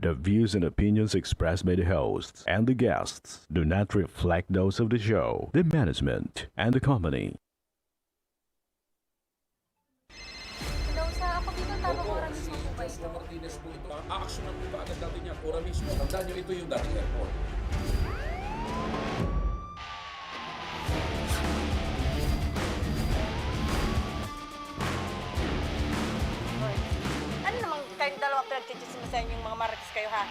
The views and opinions expressed by the hosts and the guests do not reflect those of the show, the management, and the company. Hello, sa ako dito, tamang oras mismo po ba ito? Martinez po ito. Aaksyonan po ba agad natin yan? Ora mismo. Tandaan nyo, ito yung dating airport. Hoy. Ano namang kayong dalawa pinagchichismis sa inyong mga marites kayo, ha?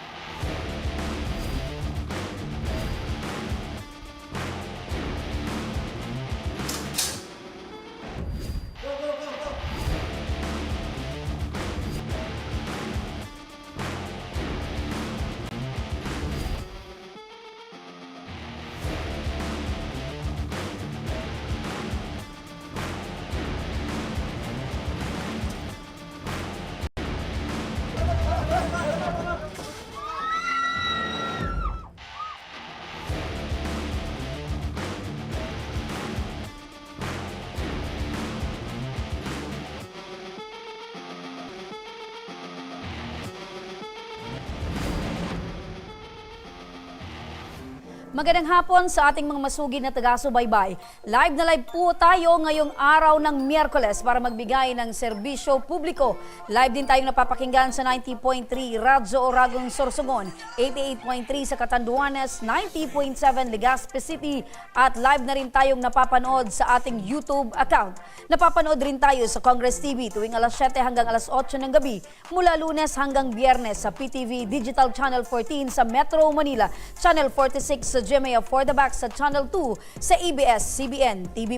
Magandang hapon sa ating mga masugid na taga-subaybay. Live na live po tayo ngayong araw ng Miyerkules para magbigay ng serbisyo publiko. Live din tayong napapakinggan sa 90.3 Radyo Oragon, Sorsogon, 88.3 sa Catanduanes, 90.7 Legazpi City at live na rin tayong napapanood sa ating YouTube account. Napapanood rin tayo sa Congress TV tuwing alas 7 hanggang alas 8 ng gabi mula Lunes hanggang Biyernes sa PTV Digital Channel 14 sa Metro Manila, Channel 46 sa GMA for the Back sa Channel 2 sa ABS-CBN TV+.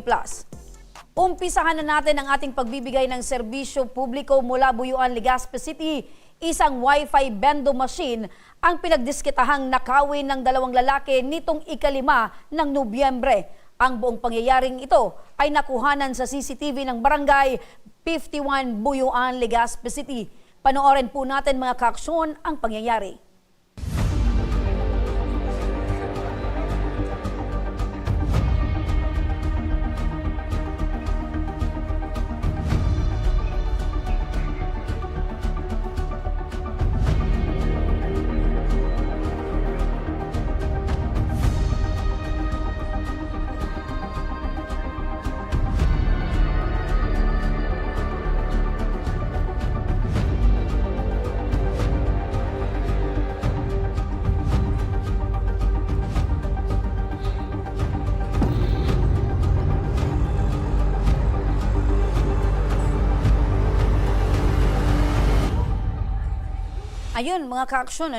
Umpisahan na natin ang ating pagbibigay ng serbisyo publiko mula Buyuan, Legazpi City. Isang Wi-Fi bendo machine ang pinagdiskitahang nakawin ng dalawang lalaki nitong ikalima ng Nobyembre. Ang buong pangyayaring ito ay nakuhanan sa CCTV ng Barangay 51 Buyuan, Legazpi City. Panoorin po natin mga kaaksyon ang pangyayari. Ayun, mga kaaksyon,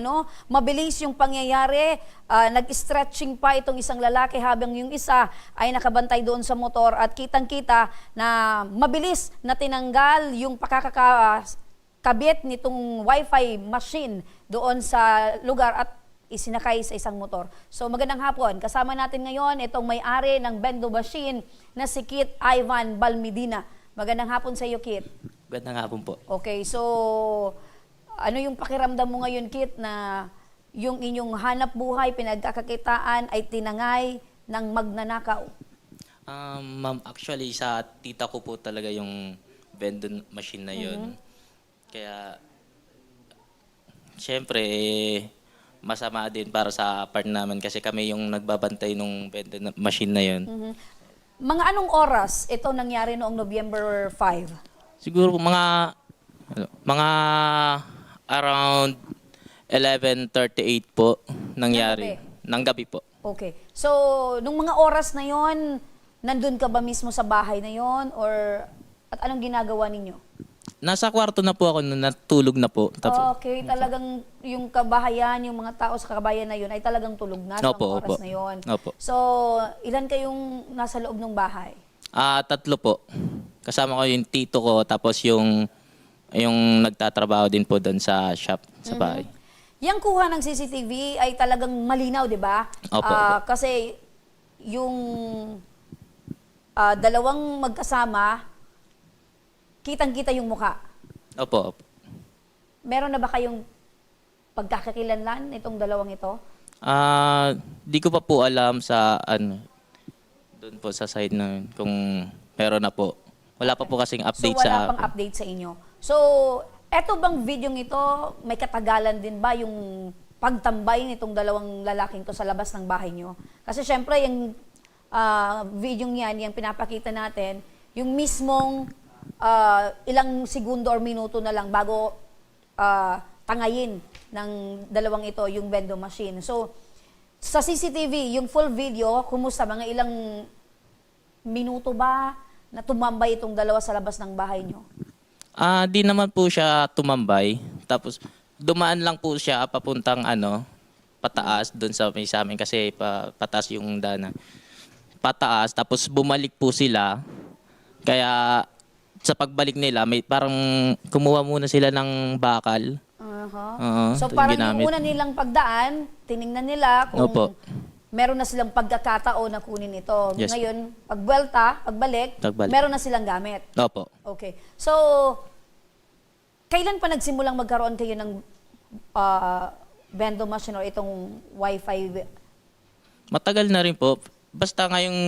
mabilis yung pangyayari, nag-stretching pa itong isang lalaki habang yung isa ay nakabantay doon sa motor at kitang-kita na mabilis na tinanggal yung pakakakabit nitong Wi-Fi machine doon sa lugar at isinakay sa isang motor. So magandang hapon, kasama natin ngayon itong may-ari ng bendo machine na si Kit Ivan Balmedina. Magandang hapon sa iyo, Kit. Magandang hapon po. Okay, so ano yung pakiramdam mo ngayon, Kit, na yung inyong hanap buhay, pinagkakakitaan ay tinangay ng magnanakaw? Ma'am, actually sa tita ko po talaga yung vending machine na yun. Kaya, syempre, masama din para sa part namin kasi kami yung nagbabantay ng vending machine na yun. Mga anong oras ito nangyari noong November 5? Siguro po mga around 11:38 po nangyari. Ng gabi po. Okay. So, nung mga oras na yon, nandun ka ba mismo sa bahay na yon or at anong ginagawa ninyo? Nasa kwarto na po ako, natulog na po. Okay, talagang yung kabahayan, yung mga tao sa kabayan na yun ay talagang tulog na sa mga Opo, oras opo. na yon. Opo. So, ilan kayong nasa loob ng bahay? Tatlo po. Kasama ko yung tito ko, tapos yung nagtatrabaho din po doon sa shop, sa bahay. Yang kuha ng CCTV ay talagang malinaw, di ba? Opo, opo. Kasi yung dalawang magkasama, kitang-kita yung mukha. Opo, opo. Meron na ba kayong pagkakakilanlan itong dalawang ito? Di ko pa po alam sa doon po sa side na kung meron na po. Wala pa po kasing update so, wala sa pang update sa inyo. So, Eto bang video ito, may katagalan din ba yung pagtambay nitong dalawang lalaking to sa labas ng bahay nyo? Kasi syempre, yung video yan, yung pinapakita natin, yung mismong ilang segundo or minuto na lang bago tangayin ng dalawang ito yung vending machine. So, sa CCTV, yung full video, kumusta? Mga ilang minuto ba na tumambay itong dalawa sa labas ng bahay nyo? Di naman po siya tumambay. Tapos dumaan lang po siya papuntang pataas doon sa may sa amin kasi pataas yung dana. Pataas tapos bumalik po sila. Kaya sa pagbalik nila may parang kumuha muna sila ng bakal. So ito yung parang ginamit. yung una nilang pagdaan, tiningnan nila kung Opo. meron na silang pagkakataon na kunin ito. Yes. Ngayon, pagbalik, Pagbalik. meron na silang gamit. Opo. Okay. So, kailan pa nagsimulang magkaroon kayo ng vending machine or itong wifi? Matagal na rin po. Basta ngayong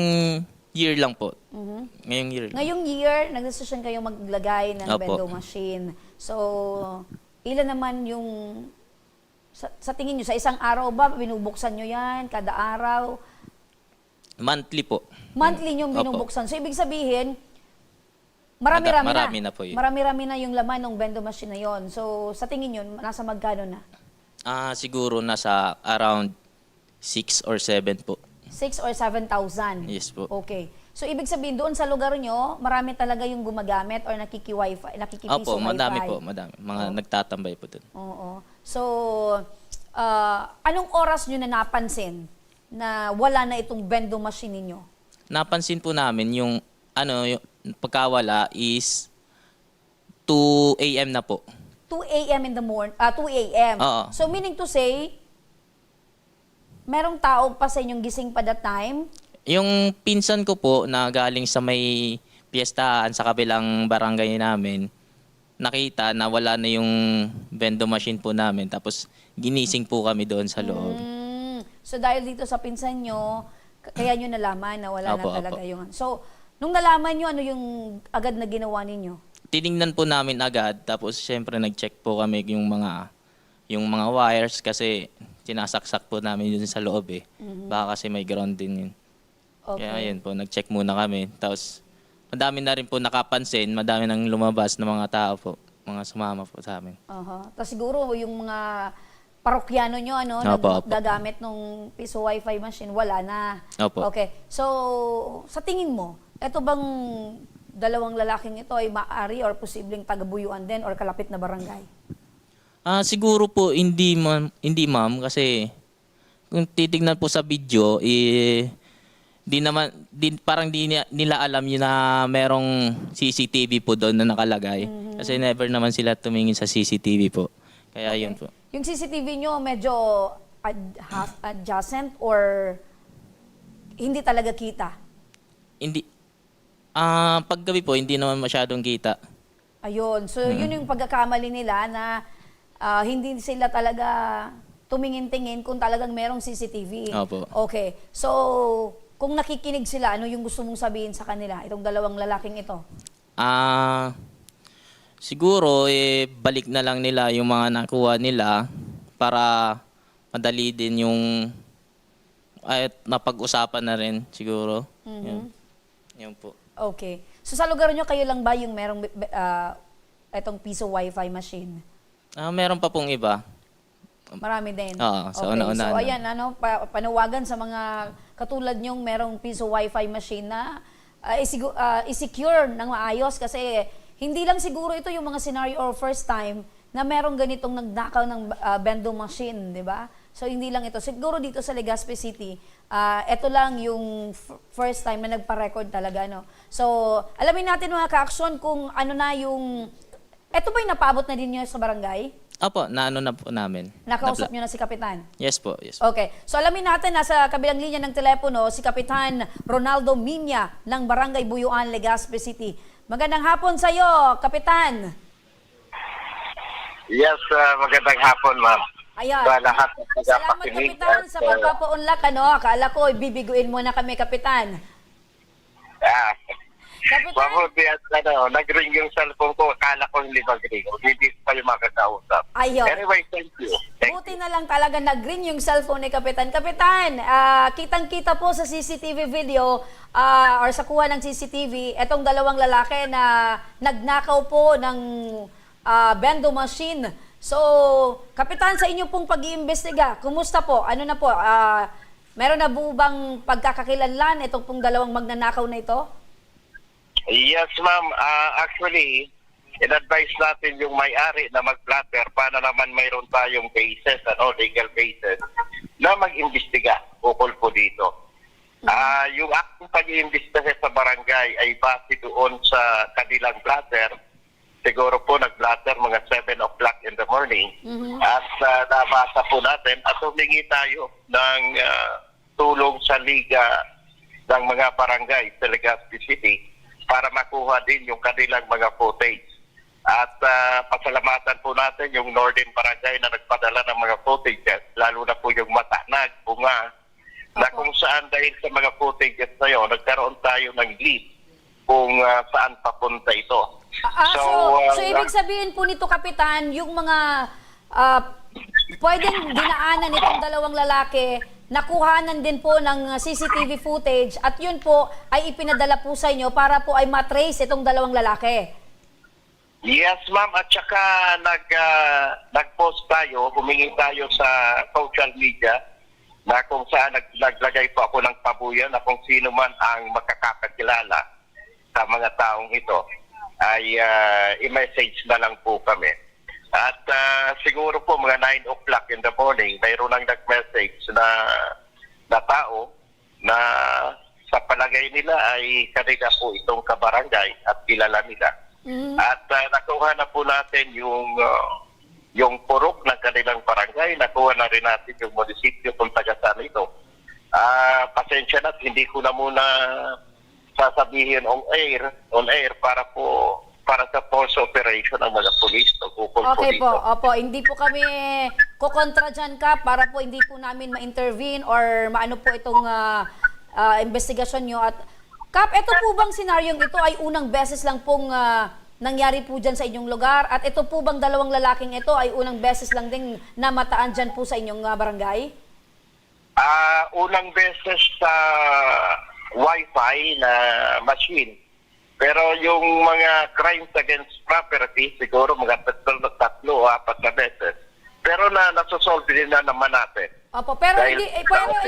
year lang po. Ngayong year. Ngayong year, nagdesisyon kayo maglagay ng Opo. vending machine. So, ilan naman yung sa tingin nyo, sa isang araw ba, binubuksan nyo yan, kada araw? Monthly po. Monthly nyo Opo. binubuksan. So, ibig sabihin, marami-rami na. Marami na po yun. Marami-rami na yung laman ng vending machine na yon. So, sa tingin nyo, nasa magkano na? Siguro nasa around 6 or 7 po. 6 or 7,000? Yes po. Okay. So, ibig sabihin, doon sa lugar nyo, marami talaga yung gumagamit or nakiki-wifi, nakikipiso Opo, wifi? madami po, madami. Mga nagtatambay po doon. Oo. So, anong oras nyo na napansin na wala na itong vending machine ninyo? Napansin po namin yung yung pagkawala is 2 a.m. na po. 2 a.m. in the morning, 2 a.m. Oo. So, meaning to say, merong tao pa sa inyong gising pa that time? Yung pinsan ko po na galing sa may piyestahan sa kabilang barangay namin, nakita na wala na yung vending machine po namin. Tapos ginising po kami doon sa loob. So, dahil dito sa pinsan nyo, kaya nyo nalaman na wala Opo, na talaga opo. yung... So, nung nalaman nyo, ano yung agad na ginawa ninyo? Tiningnan po namin agad. Tapos syempre nag-check po kami yung mga wires kasi sinasaksak po namin yun sa loob eh. Baka kasi may ground din yun. Okay. Kaya ayun po, nag-check muna kami. Tapos madami na rin po nakapansin, madami nang lumabas na mga tao po, mga sumama po sa amin. Tapos siguro yung mga parokyano nyo, Opo, opo. gagamit ng piso wifi machine, wala na. Opo. Okay. So, sa tingin mo, eto bang dalawang lalaking ito ay maaari or posibleng taga-Buyuan din or kalapit na barangay? Siguro po hindi ma'am kasi kung titignan po sa video parang di nila alam yun na merong CCTV po doon na nakalagay. Kasi never naman sila tumingin sa CCTV po. Kaya yun po. Yung CCTV nyo medyo adjacent or hindi talaga kita? Hindi paggabi po hindi naman masyadong kita. Ayun. So, yun yung pagkakamali nila na hindi sila talaga tumingin-tingin kung talagang merong CCTV. Opo. Okay. So, kung nakikinig sila, ano yung gusto mong sabihin sa kanila, itong dalawang lalaking ito? Siguro balik na lang nila yung mga nakuha nila para madali din yung at mapag-usapan na rin siguro. Yun po. Okay. So, sa lugar nyo, kayo lang ba yung merong itong piso wifi machine? Meron pa pong iba. Marami din. Oo, sa okay. una-una So, na. ayan, panawagan sa mga katulad nyong merong piso wifi machine na i-secure ng maayos kasi hindi lang siguro ito yung mga scenario or first time na merong ganitong nagnakaw ng vending machine, di ba? So, hindi lang ito. Siguro dito sa Legazpi City, ito lang yung first time na nagpa-record talaga, no? So, alamin natin mga ka-aksyon kung ano na yung... Ito ba yung napaabot na din nyo sa barangay? Opo, naano na po namin. Nakausap nyo na si Kapitan? Yes po, yes po. Okay. So, alamin natin, nasa kabilang linya ng telepono, si Kapitan Ronaldo Minya ng Barangay Buyuan, Legazpi City. Magandang hapon sa iyo, Kapitan. Yes, magandang hapon, ma'am. Ayan. Sa lahat ng Salamat, tagapakinig Kapitan, at, sa pagpapaunlak. Akala ko, bibiguin mo na kami, Kapitan. Kapitan. Mabuti at nag-ring yung cellphone ko. Akala ko hindi mag-ring. Hindi pa yung makakausap. Ayun. Anyway, thank you. Buti na lang talaga nag-ring yung cellphone ni Kapitan. Kapitan, kitang-kita po sa CCTV video or sa kuha ng CCTV, etong dalawang lalaki na nagnakaw po ng bendo machine. So, Kapitan, sa inyo pong pag-iimbestiga, kumusta po? Ano na po? Meron na po bang pagkakakilanlan itong pong dalawang magnanakaw na ito? Yes, ma'am. Actually, in-advise natin yung may-ari na mag-platter para naman mayroon tayong cases, legal cases, na mag-imbestiga ukol po dito. Yung aking pag-iimbestiga sa barangay ay base doon sa kanilang platter. Siguro po nag-platter mga 7 o'clock in the morning. At nabasa po natin at humingi tayo ng tulong sa liga ng mga barangay sa Legazpi City para makuha din yung kanilang mga footage. At pasalamatan po natin yung Northern Barangay na nagpadala ng mga footages, lalo na po yung Matanag, Bunga, na kung saan dahil sa mga footages na yun, nagkaroon tayo ng lead kung saan papunta ito. So ibig sabihin po nito, Kapitan, yung mga pwedeng dinaanan itong dalawang lalaki, nakuhanan din po ng CCTV footage at yun po ay ipinadala po sa inyo para po ay matrace itong dalawang lalaki. Yes, ma'am. At saka nag-post tayo, humingi tayo sa social media na kung saan naglagay po ako ng pabuyan na kung sino man ang makakakilala sa mga taong ito ay i-message na lang po kami. At siguro po mga 9 o'clock in the morning, mayroon ang nag-message na tao na sa palagay nila ay kanila po itong kabarangay at kilala nila. At nakuha na po natin yung purok ng kanilang barangay, nakuha na rin natin yung munisipyo kung taga saan ito. Pasensya na, hindi ko na muna sasabihin on air para sa force operation ng mga pulis. Okay po, opo. Hindi po kami kukontra dyan, Kap, para po hindi po namin ma-intervene or maano po itong investigasyon nyo. At Kap, ito po bang senaryong ito ay unang beses lang pong nangyari po dyan sa inyong lugar? At ito po bang dalawang lalaking ito ay unang beses lang din namataan dyan po sa inyong barangay? Unang beses sa Wi-Fi na machine. Pero yung mga crimes against property, siguro mga 3 o 4 na beses. Pero nasosolve din na naman natin. Opo, pero Dahil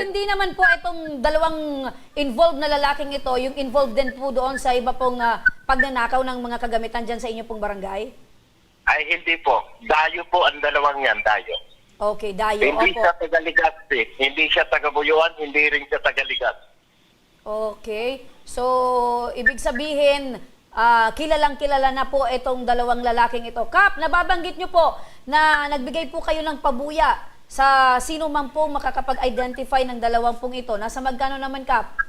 hindi naman po itong dalawang involved na lalaking ito, yung involved din po doon sa iba pong pagnanakaw ng mga kagamitan dyan sa inyo pong barangay? Ay, hindi po. Dayo po ang dalawang yan, dayo. Okay, dayo. Hindi Opo. siya taga-Legazpi. Hindi siya taga-Buyuan, hindi rin siya taga-Legazpi. Okay. So, ibig sabihin, kilalang-kilala na po itong dalawang lalaking ito. Kap, nababanggit nyo po na nagbigay po kayo ng pabuya sa sino man po makakapag-identify ng dalawang pong ito. Nasa magkano naman, Kap?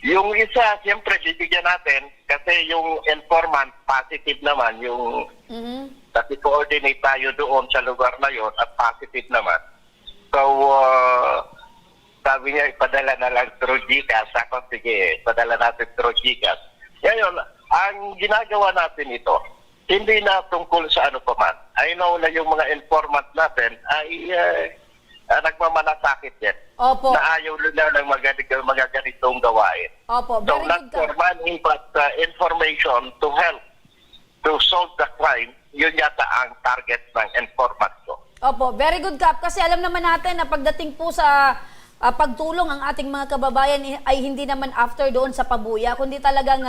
Yung isa, siyempre, bibigyan natin kasi yung informant, positive naman. Yung kasi coordinate tayo doon sa lugar na yon at positive naman. So, sabi niya, ipadala na lang through GCash. Ako, sige, ipadala natin through GCash. Ngayon, ang ginagawa natin ito, hindi na tungkol sa ano pa man. I know na yung mga informant natin ay nagmamalasakit din. Opo. Na ayaw nila ng mga ganitong gawain. Opo, So, very not good, for Kap. money, but information to help to solve the crime, yun yata ang target ng informant ko. Opo, very good, Kap. Kasi alam naman natin na pagdating po sa pagtulong ang ating mga kababayan ay hindi naman after doon sa pabuya, kundi talagang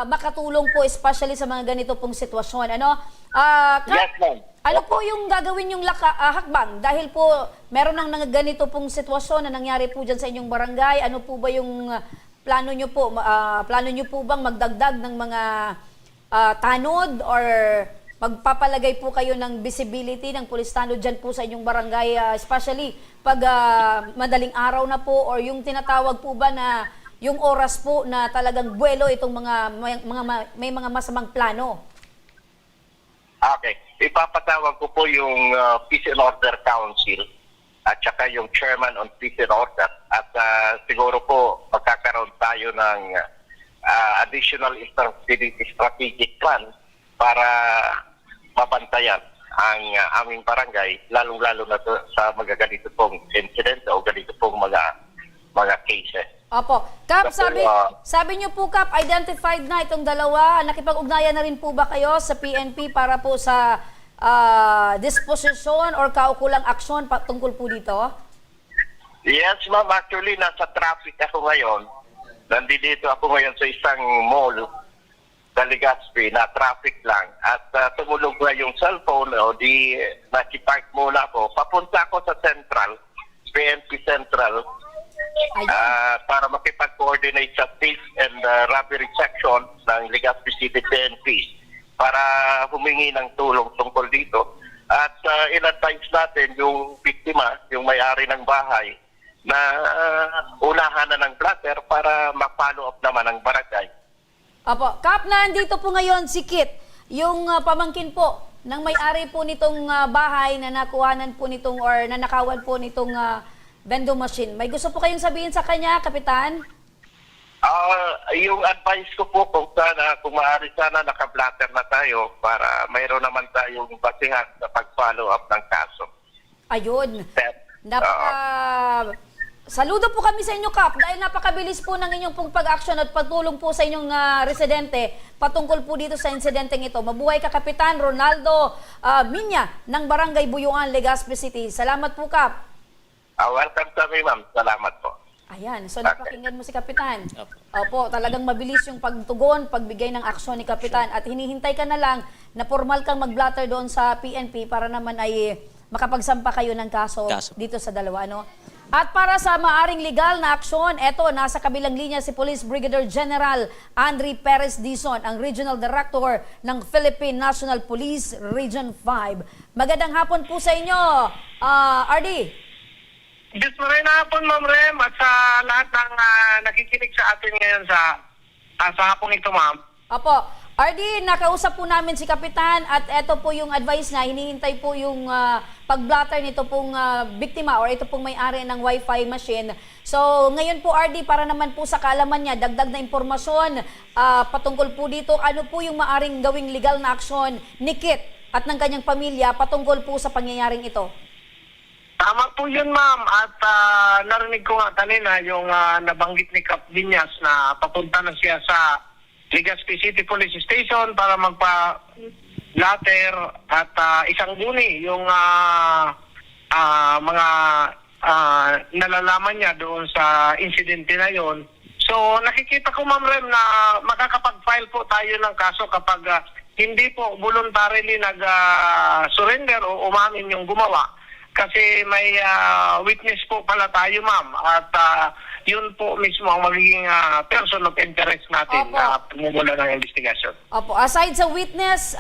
makatulong po especially sa mga ganito pong sitwasyon. Ano? Kap, Yes, ma'am. ano po yung gagawin yung hakbang? Dahil po meron ng ganito pong sitwasyon na nangyari po dyan sa inyong barangay. Ano po ba yung plano nyo po? Plano nyo po bang magdagdag ng mga tanod or magpapalagay po kayo ng visibility ng police tanod dyan po sa inyong barangay, especially pag madaling araw na po or yung tinatawag po ba na yung oras po na talagang buwelo itong may mga masamang plano? Okay. Ipapatawag ko po yung Peace and Order Council at saka yung chairman on peace and order. At siguro po magkakaroon tayo ng additional strategic plan para mabantayan ang aming barangay, lalong-lalo na sa mga ganito pong incident o ganito pong mga cases. Opo. Kap, Dr. sabi niyo po, Kap, identified na itong dalawa. Nakipag-ugnayan na rin po ba kayo sa PNP para po sa disposition or kaukulang aksyon tungkol po dito? Yes, ma'am. Actually, nasa traffic ako ngayon. Nandito ako ngayon sa isang mall sa Legazpi na traffic lang. At tumulog na yung cellphone, di nakipark muna ako. Papunta ako sa Central, PNP Central, para makipag-coordinate sa thief and robbery section ng Legazpi City PNP para humingi ng tulong tungkol dito. At in-advise natin yung biktima, yung may-ari ng bahay, na unahan na ng blatter para ma-follow up naman ang barangay. Opo. Kap, nandito po ngayon si Kit, yung pamangkin po ng may-ari po nitong bahay na nakuhanan po nitong or nanakawan po nitong vending machine. May gusto po kayong sabihin sa kanya, Kapitan? Yung advice ko po kung maaari sana naka-blatter na tayo para mayroon naman tayong basihan sa pag-follow up ng kaso. Ayun. Saludo po kami sa inyo, Kap, dahil napakabilis po ng inyong pong pag-action at pagtulong po sa inyong residente patungkol po dito sa insidenteng ito. Mabuhay ka, Kapitan Ronaldo Minya ng Barangay Buyuan, Legazpi City. Salamat po, Kap. Welcome sa amin, ma'am. Salamat po. Ayan, so napakinggan mo si Kapitan. Opo, talagang mabilis yung pagtugon, pagbigay ng aksyon ni Kapitan at hinihintay ka na lang na formal kang mag-blatter doon sa PNP para naman ay makapagsampa kayo ng kaso dito sa dalawa, no? At para sa maaring legal na aksyon, eto, nasa kabilang linya si Police Brigadier General Andre Perez Dizon, ang Regional Director ng Philippine National Police Region 5. Magandang hapon po sa inyo, RD. Diyos mo rin hapon, Ma'am Rem, at sa lahat ng nakikinig sa atin ngayon sa hapong ito, Ma'am. Opo. RD, nakausap po namin si Kapitan at ito po yung advice na hinihintay po yung pag-blatter nito pong biktima or ito pong may-ari ng Wi-Fi machine. So, ngayon po, RD, para naman po sa kaalaman niya, dagdag na impormasyon patungkol po dito, ano po yung maaring gawing legal na aksyon ni Kit at ng kanyang pamilya patungkol po sa pangyayaring ito? Tama po yun, Ma'am. At narinig ko nga kanina yung nabanggit ni Cap Viñas na papunta na siya sa Legazpi City Police Station para magpa-blatter at isang guni yung mga nalalaman niya doon sa insidente na yon. So nakikita ko, Ma'am Rem, na makakapag-file po tayo ng kaso kapag hindi po voluntarily nag-surrender o umamin yung gumawa. Kasi may witness po pala tayo, Ma'am. At yun po mismo ang magiging person of interest natin na pumumula ng investigasyon. Opo. Aside sa witness,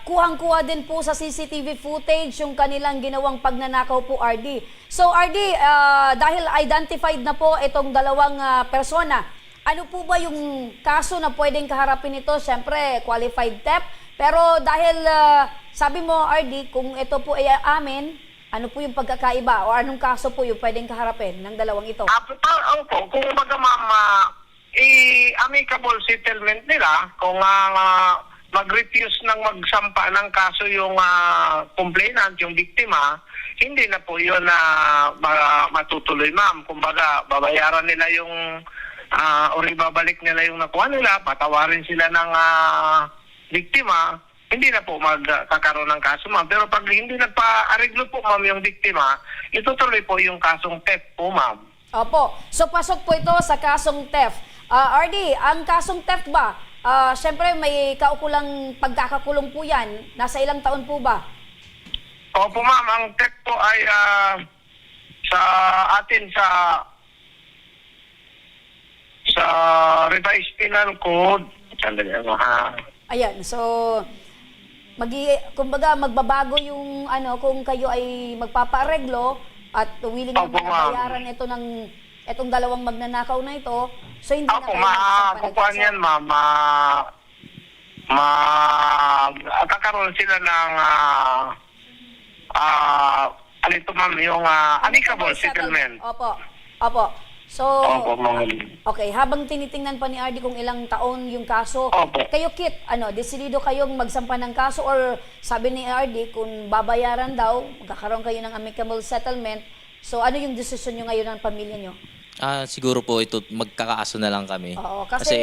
kuhang-kuha din po sa CCTV footage yung kanilang ginawang pagnanakaw po, RD. So, RD, dahil identified na po itong dalawang persona, ano po ba yung kaso na pwedeng kaharapin ito? Siyempre, qualified theft. Pero dahil sabi mo, RD, kung ito po ay amin, ano po yung pagkakaiba o anong kaso po yung pwedeng kaharapin ng dalawang ito? Opo, kung baga, Ma'am, amicable settlement nila, kung mag-refuse ng magsampa ng kaso yung complainant, yung biktima, hindi na po yun matutuloy, Ma'am. Kung baga, babayaran nila yung o ibabalik nila yung nakuha nila, patawarin sila ng biktima, hindi na po magkakaroon ng kaso, Ma'am. Pero pag hindi nagpa-areglo po, Ma'am, yung biktima, itutuloy po yung kasong theft po, Ma'am. Opo. So, pasok po ito sa kasong theft. RD, ang kasong theft ba, syempre may kaukulang pagkakakulong po yan. Nasa ilang taon po ba? Opo, Ma'am. Ang theft po ay sa atin sa revised penal code. Sandali ako, Ayan, so kumbaga magbabago yung kung kayo ay magpapaareglo at willing na bayaran itong dalawang magnanakaw na ito, so hindi na kayo makukuha niyan, Ma'am. Kakaroon sila ng tawag ito, ma'am, yung amicable settlement. Opo. Opo. So, Opo, ma'am. okay, habang tinitingnan pa ni RD kung ilang taon yung kaso, Opo. kayo, Kit, desidido kayong magsampa ng kaso or sabi ni RD kung babayaran daw, magkakaroon kayo ng amicable settlement. So, ano yung desisyon nyo ngayon ng pamilya nyo? Siguro po ito, magkakaaso na lang kami. Oo, kasi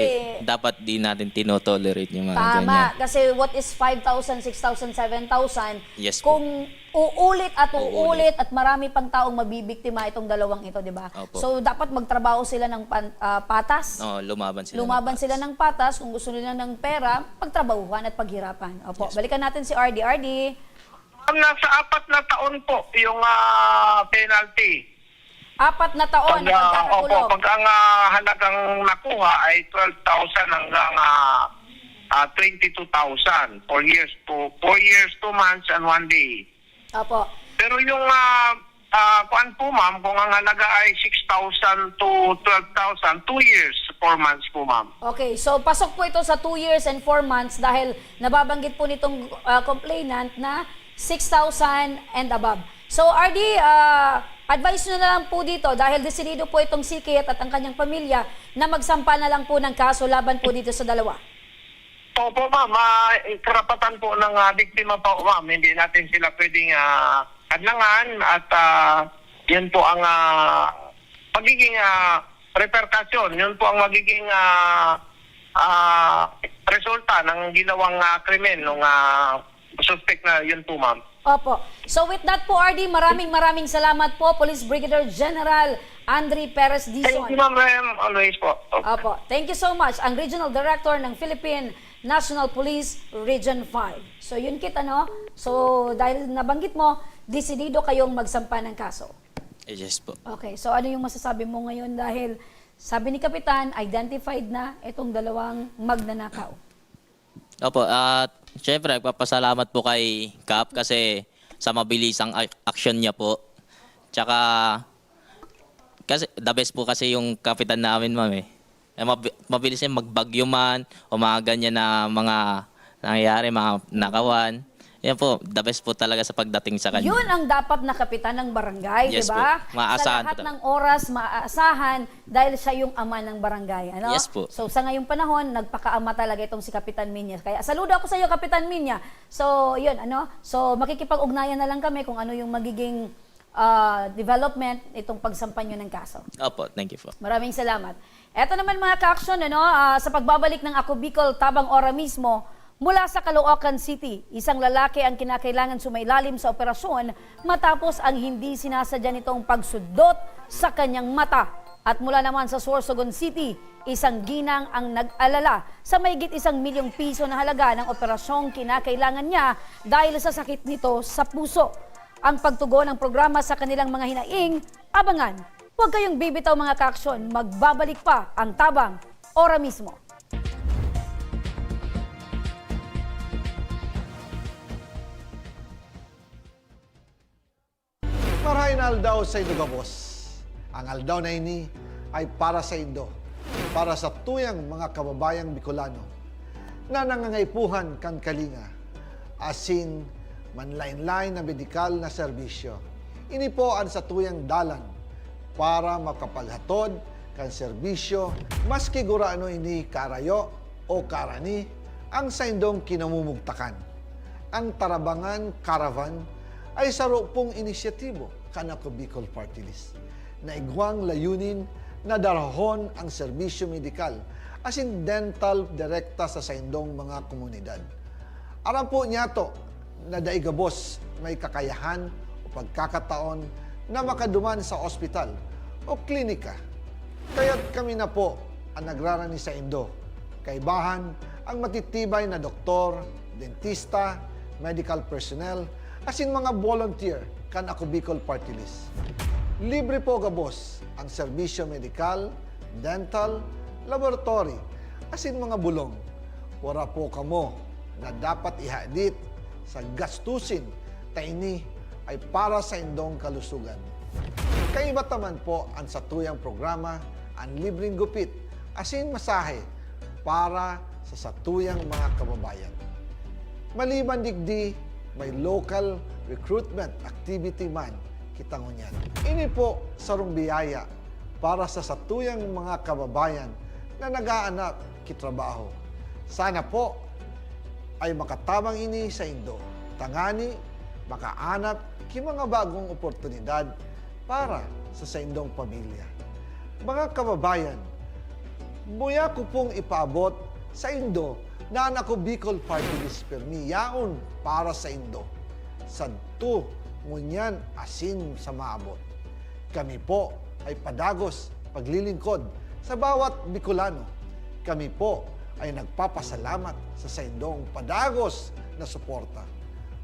dapat di natin tinotolerate yung mga Tama. ganyan. Kasi what is 5,000, 6,000, 7,000? Yes po. Kung uulit at marami pang taong mabibiktima itong dalawang ito, di ba? Opo. So, dapat magtrabaho sila ng patas. Lumaban sila. Lumaban ng sila patas. ng patas. Kung gusto nila ng pera, pagtrabahuhan at paghirapan. Opo. Yes. Balikan natin si RD. RD. Nasa 4 na taon po yung penalty. 4 na taon na pagkakakulong. Pag ang halagang nakuha ay 12,000 hanggang 22,000. 4 years, 2 months and 1 day. Opo. Pero yung kuan po, ma'am, kung ang halaga ay 6,000 to 12,000, 2 years, 4 months po, ma'am. Okay, so pasok po ito sa 2 years and 4 months dahil nababanggit po nitong complainant na 6,000 and above. So RD, advice nyo na lang po dito dahil desidido po itong si Kit at ang kanyang pamilya na magsampa na lang po ng kaso laban po dito sa dalawa. Opo, ma'am. Karapatan po ng biktima po, ma'am. Hindi natin sila pwedeng hadlangan at yun po ang magiging repercussion. Yun po ang magiging resulta ng ginawang krimen ng suspect na yun po, ma'am. Opo. So with that po RD, maraming salamat po Police Brigadier General Andre Perez Dizon. Thank you, ma'am. Always po. Opo. Thank you so much. Ang Regional Director ng Philippine National Police Region 5. So yun Kit, So dahil nabanggit mo, desidido kayong magsampa ng kaso. Yes po. Okay, so ano yung masasabi mo ngayon dahil sabi ni Kapitan, identified na itong dalawang magnanakaw. Opo, at syempre, nagpapasalamat po kay Kap kasi sa mabilisang action niya po. Tsaka, kasi the best po kasi yung kapitan namin, ma'am eh. Mabilis niya magbagyo man, o mga ganyan na mga nangyayari, mga nakawan. Yan po, the best po talaga sa pagdating sa kanya. Yun ang dapat na kapitan ng barangay, Yes di ba? po. Maaasahan Sa lahat po ng oras, maaasahan dahil siya yung ama ng barangay. Ano? Yes po. So sa ngayong panahon, nagpakaama talaga itong si Kapitan Minya. Kaya saludo ako sa iyo, Kapitan Minya. So yun, So makikipag-ugnayan na lang kami kung ano yung magiging development itong pagsampan nyo ng kaso. Opo, thank you po. Maraming salamat. Eto naman mga ka-aksyon, sa pagbabalik ng Ako Bicol Tabang Ora mismo, mula sa Caloocan City, isang lalaki ang kinakailangan sumailalim sa operasyon matapos ang hindi sinasadya nitong pagsudot sa kanyang mata. At mula naman sa Sorsogon City, isang ginang ang nag-alala sa mahigit 1 milyong piso na halaga ng operasyong kinakailangan niya dahil sa sakit nito sa puso. Ang pagtugon ng programa sa kanilang mga hinaing, abangan. Huwag kayong bibitaw mga ka-aksyon, magbabalik pa ang Tabang Ora mismo. Marahin aldaw sa Indogabos. Ang aldaw na ini ay para sa Indo, para sa tuyang mga kababayang Bicolano na nangangaipuhan kan kalinga, asin manlain-lain na medikal na serbisyo. Ini po ang sa tuyang dalan para makapaghatod kan serbisyo maski guraano ini karayo o karani ang sa Indong kinamumugtakan. Ang Tarabangan Caravan ay saro pong inisyatibo kan Ako Bicol Party List na igwang layunin na darahon ang serbisyo medikal asin dental direkta sa saindong mga komunidad. Aram po niya to na daigabos may kakayahan o pagkakataon na makaduman sa ospital o klinika. Kaya't kami na po ang nagrarani sa Indo. Kaibahan ang matitibay na doktor, dentista, medical personnel, asin mga volunteer kan Ako Bicol Party List. Libre po gabos ang serbisyo medikal, dental, laboratory, asin mga bulong. Wala po kamo na dapat ihadit sa gastusin ta ini ay para sa indong kalusugan. Kaiba taman po ang satuyang programa ang libreng gupit asin masahe para sa satuyang mga kababayan. Maliban digdi, may local recruitment activity man kitang unyan. Ini po sarong biyaya para sa satuyang mga kababayan na nag-aanak kitrabaho. Sana po ay makatabang ini sa Indo. Tangani, makaanap ki mga bagong oportunidad para sa indong pamilya. Mga kababayan, buya ko pong ipaabot sa Indo na ako Bicol Party List permi yaon para sa Indo. Sadto, ngunyan asin sa maabot. Kami po ay padagos paglilingkod sa bawat Bicolano. Kami po ay nagpapasalamat sa saindong padagos na suporta.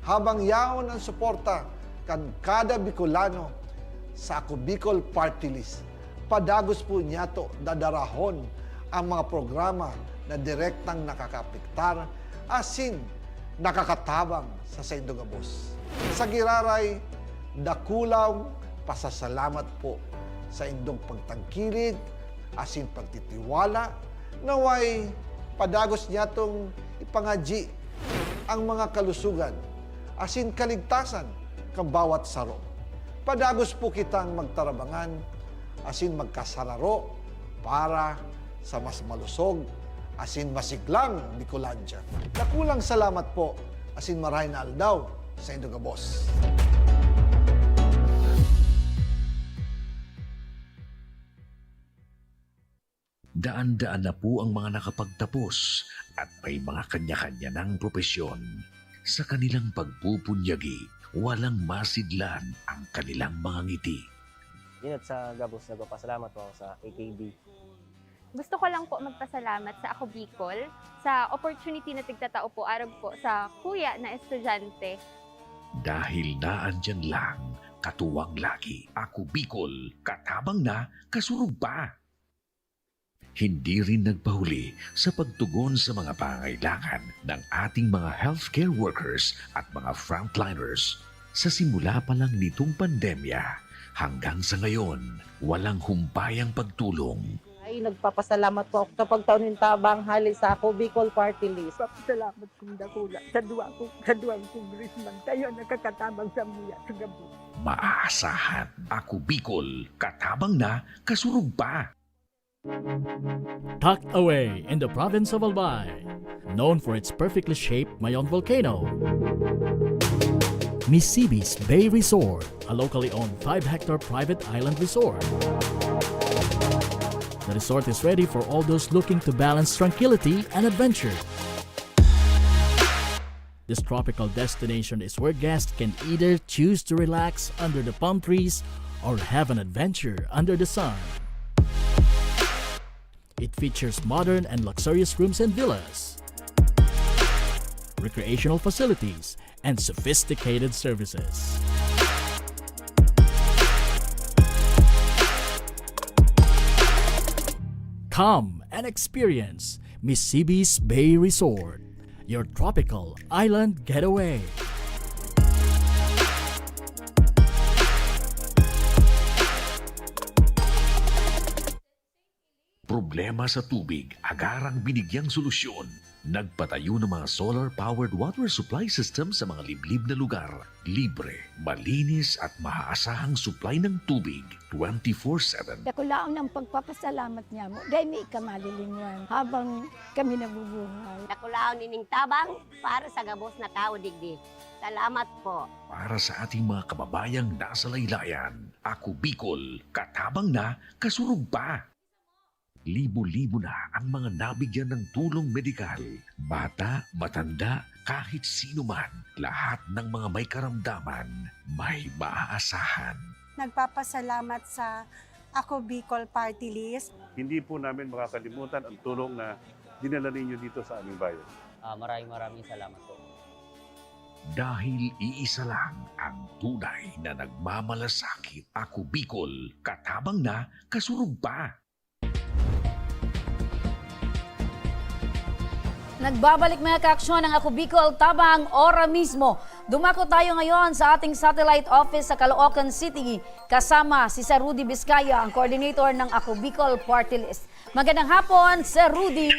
Habang yaon ang suporta kan kada Bicolano sa Ako Bicol Party List, padagos po niya to dadarahon ang mga programa na direktang nakakapiktar asin nakakatabang sa saindong gabos. Sa giraray, dakulaw pasasalamat po sa indong pagtangkilig, asin pagtitiwala, naway padagos niya tong ipangadji ang mga kalusugan, asin kaligtasan kang bawat saro. Padagos po kitang magtarabangan, asin magkasararo para sa mas malusog, asin masiglang Bicolandia. Nakulang salamat po, asin maray na aldaw sa indong gabos. Daan-daan na po ang mga nakapagtapos at may mga kanya-kanya ng propesyon. Sa kanilang pagpupunyagi, walang masidlan ang kanilang mga ngiti. Yun at sa Gabos, nagpapasalamat po ako sa AKB. Gusto ko lang po magpasalamat sa Ako Bicol sa opportunity na tigtatao po arag po sa kuya na estudyante. Dahil naandyan lang, katuwang lagi, Ako Bicol, katabang na, kasurug pa. Hindi rin nagpahuli sa pagtugon sa mga pangailangan ng ating mga healthcare workers at mga frontliners. Sa simula pa lang nitong pandemya, hanggang sa ngayon, walang humpayang pagtulong. Ay, nagpapasalamat po ako sa pagtaunin tabang hali sa Ako Bicol Party List. Salamat kong dakula sa duwang congressman. Tayo nakakatabang sa muya sa Gabos. Maaasahan, Ako Bicol, katabang na, kasurug pa. Tucked away in the province of Albay, known for its perfectly shaped Mayon volcano, Missibis Bay Resort, a locally owned 5-hectare private island resort. The resort is ready for all those looking to balance tranquility and adventure. This tropical destination is where guests can either choose to relax under the palm trees or have an adventure under the sun. It features modern and luxurious rooms and villas, recreational facilities, and sophisticated services. Come and experience Missibis Bay Resort, your tropical island getaway. Problema sa tubig, agarang binigyang solusyon. Nagpatayo ng mga solar-powered water supply system sa mga liblib na lugar. Libre, malinis at maaasahang supply ng tubig 24/7. Nakulaon ng pagpapasalamat niya mo. Dahil may ikamalilingan habang kami nabubuhay. Nakulaon nining tabang para sa Gabos na tao digdi. Salamat po. Para sa ating mga kababayang nasa laylayan, Ako Bicol, katabang na, kasurug pa. Libo-libo na ang mga nabigyan ng tulong medikal. Bata, matanda, kahit sino man, lahat ng mga may karamdaman, may maaasahan. Nagpapasalamat sa Ako Bicol Party List. Hindi po namin makakalimutan ang tulong na dinala ninyo dito sa aming bayan. Maraming salamat po. Dahil iisa lang ang tunay na nagmamalasakit. Ako Bicol, katabang na, kasurug pa. Nagbabalik mga kaaksyon ng Ako Bicol tabang ora mismo. Dumako tayo ngayon sa ating satellite office sa Caloocan City kasama si Sir Rudy Vizcaya, ang coordinator ng Ako Bicol Party List. Magandang hapon, Sir Rudy.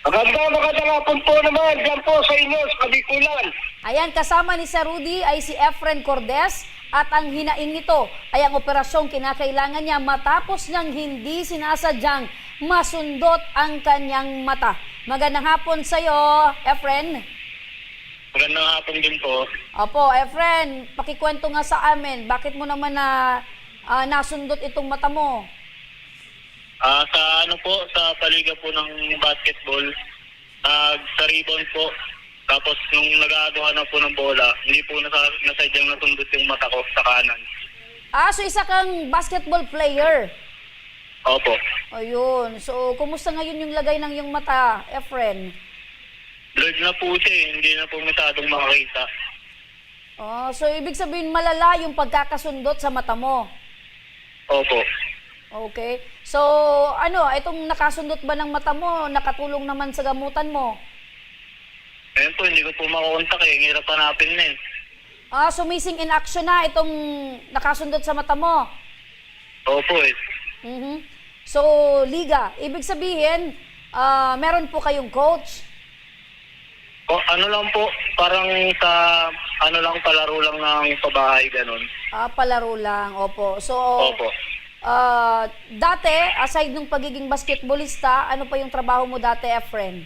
Magandang hapon po naman dyan po sa inyo sa Bicolan. Ayan, kasama ni Sir Rudy ay si Efren Cordes, at ang hinaing nito ay ang operasyong kinakailangan niya matapos niyang hindi sinasadyang masundot ang kanyang mata. Magandang hapon sa iyo, Efren. Magandang hapon din po. Opo, Efren, pakikwento nga sa amin, bakit mo naman nasundot itong mata mo? Sa paliga po ng basketball, sa rebound po. Tapos nung nag-aagawa na po ng bola, hindi po nasadyang nasundot yung mata ko sa kanan. So isa kang basketball player? Opo. Ayun. So, kumusta ngayon yung lagay ng iyong mata, Efren? Blurred na po siya eh. Hindi na po masyadong makakita. So ibig sabihin malala yung pagkakasundot sa mata mo? Opo. Okay. So, itong nakasundot ba ng mata mo, nakatulong naman sa gamutan mo? Ayun po, hindi ko po makakontak eh. Ang hirap hanapin na eh. So missing in action na itong nakasundot sa mata mo? Opo eh. So, Liga, ibig sabihin, meron po kayong coach? Ano lang po, parang sa, palaro lang ng pabahay, ganun. Palaro lang, opo. So, Opo. dati, aside nung pagiging basketballista, ano pa yung trabaho mo dati, Efren?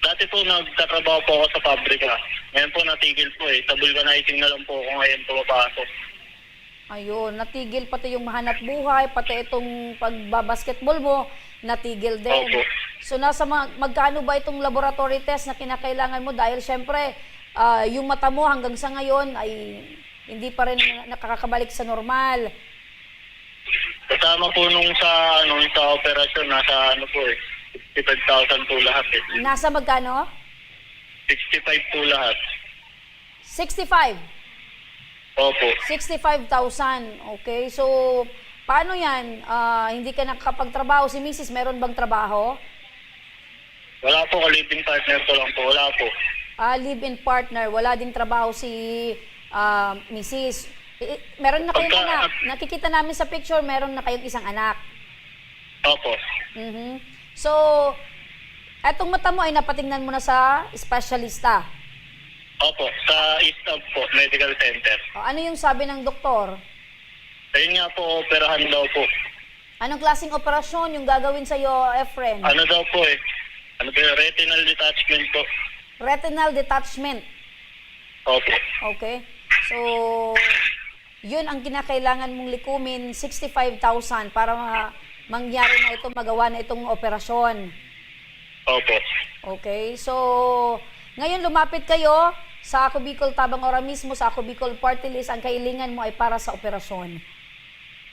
Dati po nagtatrabaho po ako sa pabrika. Ngayon po natigil po eh. Sa vulcanizing na lang po ako ngayon pumapasok. Ayun, natigil pati yung mahanap buhay, pati itong pagbabasketball mo, natigil din. Opo. So nasa magkano ba itong laboratory test na kinakailangan mo? Dahil syempre, yung mata mo hanggang sa ngayon ay hindi pa rin nakakabalik sa normal. Kasama po nung sa operasyon, nasa po eh. 65,000 po lahat eh. Nasa magkano? 65 po lahat. 65? Opo. 65,000. Okay, so paano yan? Hindi ka nakakapagtrabaho. Si Mrs. meron bang trabaho? Wala po, live-in partner ko lang po. Wala po. Live-in partner. Wala din trabaho si Mrs. Meron na kayong anak. Nakikita namin sa picture, meron na kayong isang anak. Opo. So, etong mata mo ay napatingnan mo na sa espesyalista? Opo, sa East po, Medical Center. Ano yung sabi ng doktor? Ayun nga po, operahan daw po. Anong klaseng operasyon yung gagawin sa'yo, Efren? Ano daw po eh? Retinal detachment po. Retinal detachment? Opo. Okay. So, yun ang kinakailangan mong likumin, 65,000 para mangyari na ito, magawa na itong operasyon. Opo. Okay. So, ngayon lumapit kayo sa Ako Bicol Tabang Ora mismo, sa Ako Bicol Party List, ang kahilingan mo ay para sa operasyon.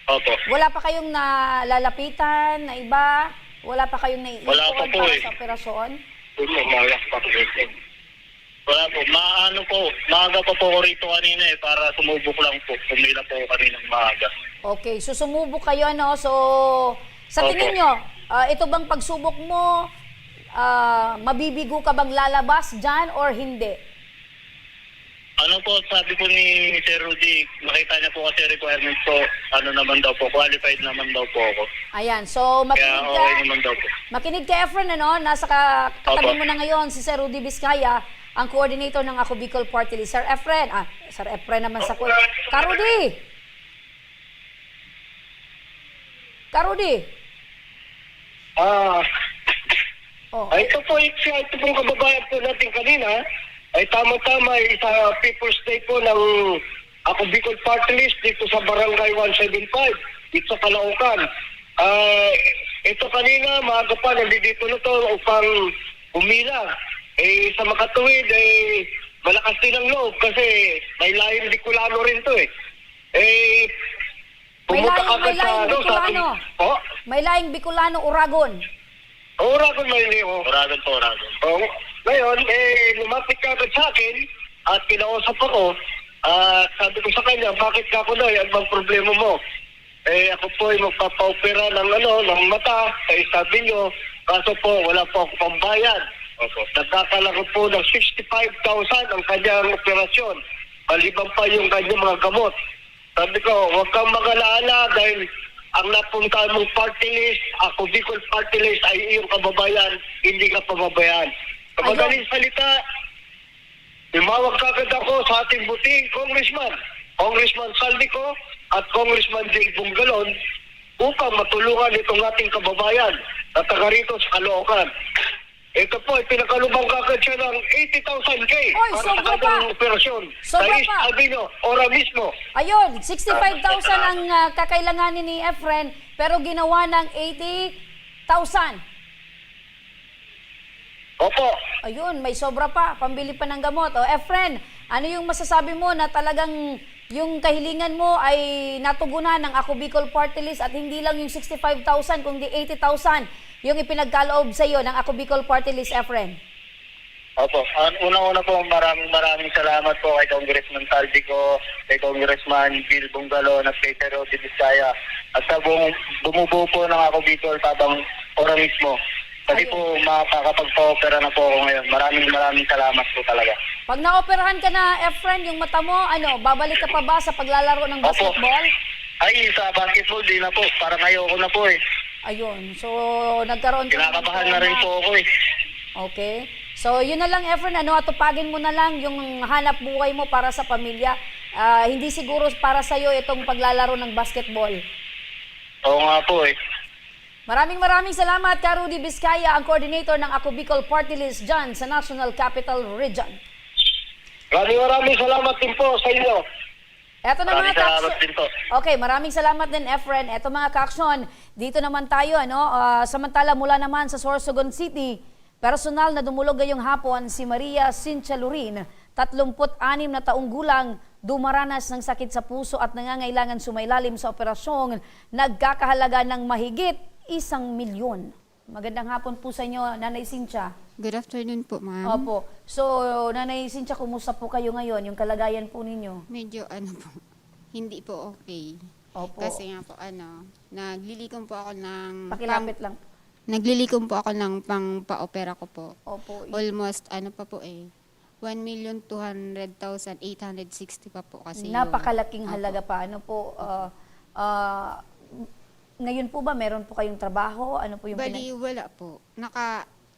Opo. Wala pa kayong nalalapitan na iba? Wala pa kayong naiipon para sa operasyon? Wala po. Maaga pa po ako rito kanina eh, para sumubok lang po. Sumila po kaninang maaga. Okay, so sumubok kayo, ano? So, sa tingin nyo, ito bang pagsubok mo, mabibigo ka bang lalabas dyan or hindi? Ano po, sabi po ni Sir Rudy, nakita niya po kasi requirements po, naman daw po, qualified naman daw po ako. Ayan, so makinig ka. Okay naman daw po. Makinig ka, Efren, ano? Nasa katabi mo na ngayon si Sir Rudy Vizcaya, ang coordinator ng Ako Bicol Party List. Sir Efren, Sir Efren naman sa Karudi! Karudi! Ito pong kababayan po natin kanina, ay tama-tama sa People's Day po ng Ako Bicol Party List dito sa Barangay 175, dito sa Caloocan. Ito kanina, maaga pa, nandito na to upang umila. Sa makatuwid, malakas din ang loob kasi may lahing Bicolano rin to eh. May lahing Bicolano? May lahing Bicolano, Uragon? Uragon may liho. Uragon po, Uragon. Ngayon, lumapit ka agad sa akin at kinausap ako. Sabi ko sa kanya, bakit ka ako na? Ano bang problema mo? Ako po ay magpapa-opera ng mata. Sabi nyo, kaso po, wala po ako pambayad. Nagkakalago po ng 65,000 ang kanyang operasyon. Maliban pa yung kanyang mga gamot. Sabi ko, huwag kang mag-alala dahil ang napunta mong party list, Ako Bicol Party List ay iyong kababayan, hindi ka pababayan. Sa madaling salita, Tumawag kagad ako sa ating buting congressman Congressman Saldico at Congressman Jay Bungalon upang matulungan itong ating kababayan na taga rito sa Caloocan. Ito po, pinakalubang kakad siya ng 80,000K para sa sobra kanyang operasyon sa Sobra East pa. Albino, ora mismo. Ayun, 65,000 ang kakailanganin ni Efren, pero ginawa ng 80,000. Opo. Ayun, may sobra pa, pambili pa ng gamot. O Efren, ano yung masasabi mo na talagang yung kahilingan mo ay natugunan ng Ako Bicol Party List at hindi lang yung 65,000 kundi 80,000 yung ipinagkaloob sa iyo ng Ako Bicol Party List, Efren? Opo. Unang-una po, maraming salamat po kay Congressman Saldico, kay Congressman Gil Bungalon at kay Sir Rodi Vizcaya at sa bumubuo po ng Ako Bicol tabang ora mismo. Kasi po makakapagpa-opera na po ako ngayon. Maraming salamat po talaga. Pag naoperahan ka na, Efren, yung mata mo, babalik ka pa ba sa paglalaro ng basketball? Ay, sa basketball, di na po. Parang ayoko na po eh. Ayun. So, nagkaroon ka Kinakabahan na rin po ako eh. Okay. So, yun na lang, Efren, atupagin mo na lang yung hanap buhay mo para sa pamilya. Hindi siguro para sa'yo itong paglalaro ng basketball. Oo nga po eh. Maraming salamat, ka Rudy Vizcaya, ang coordinator ng Ako Bicol Party List dyan sa National Capital Region. Maraming salamat din po sa inyo. Eto na mga Salamat din po. Okay, maraming salamat din, Efren. Eto mga ka-aksyon, dito naman tayo, samantala mula naman sa Sorsogon City, personal na dumulog ngayong hapon si Maria Cynthia Lurin, 36 na taong gulang, dumaranas ng sakit sa puso at nangangailangan sumailalim sa operasyong nagkakahalaga ng mahigit 1 milyon. Magandang hapon po sa inyo, Nanay Cynthia. Good afternoon po, ma'am. Opo. So, Nanay Cynthia, kumusta po kayo ngayon? Yung kalagayan po ninyo? Medyo po, hindi po okay. Opo. Kasi nga po naglilikom po ako ng... Pakilapit lang. Naglilikom po ako ng pang-pa-opera ko po. Opo. Almost, 1,200,860 pa po kasi Napakalaking halaga pa. Ngayon po ba, meron po kayong trabaho? Ano po yung wala po.